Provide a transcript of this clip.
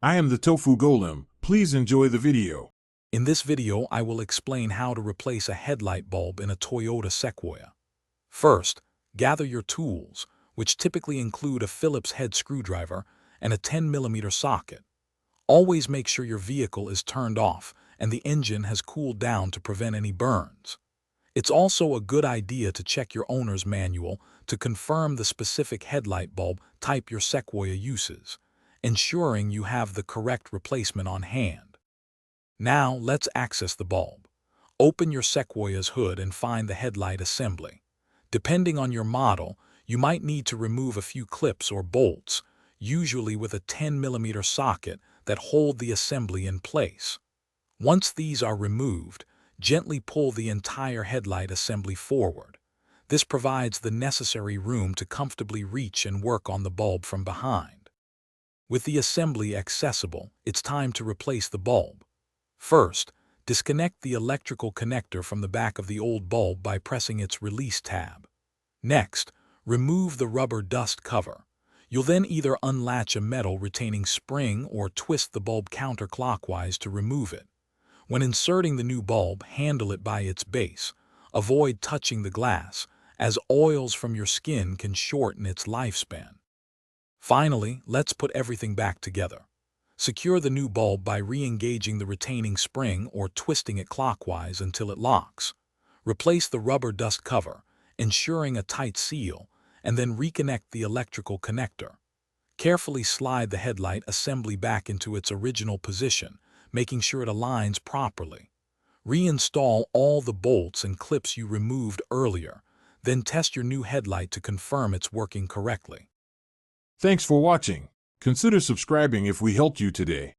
I am the Tofu Golem. Please enjoy the video. In this video, I will explain how to replace a headlight bulb in a Toyota Sequoia. First, gather your tools, which typically include a Phillips head screwdriver and a 10mm socket. Always make sure your vehicle is turned off and the engine has cooled down to prevent any burns. It's also a good idea to check your owner's manual to confirm the specific headlight bulb type your Sequoia uses, ensuring you have the correct replacement on hand. Now let's access the bulb. Open your Sequoia's hood and find the headlight assembly. Depending on your model, you might need to remove a few clips or bolts, usually with a 10mm socket that hold the assembly in place. Once these are removed, gently pull the entire headlight assembly forward. This provides the necessary room to comfortably reach and work on the bulb from behind. With the assembly accessible, it's time to replace the bulb. First, disconnect the electrical connector from the back of the old bulb by pressing its release tab. Next, remove the rubber dust cover. You'll then either unlatch a metal retaining spring or twist the bulb counterclockwise to remove it. When inserting the new bulb, handle it by its base. Avoid touching the glass, as oils from your skin can shorten its lifespan. Finally, let's put everything back together. Secure the new bulb by re-engaging the retaining spring or twisting it clockwise until it locks. Replace the rubber dust cover, ensuring a tight seal, and then reconnect the electrical connector. Carefully slide the headlight assembly back into its original position, making sure it aligns properly. Reinstall all the bolts and clips you removed earlier, then test your new headlight to confirm it's working correctly. Thanks for watching. Consider subscribing if we helped you today.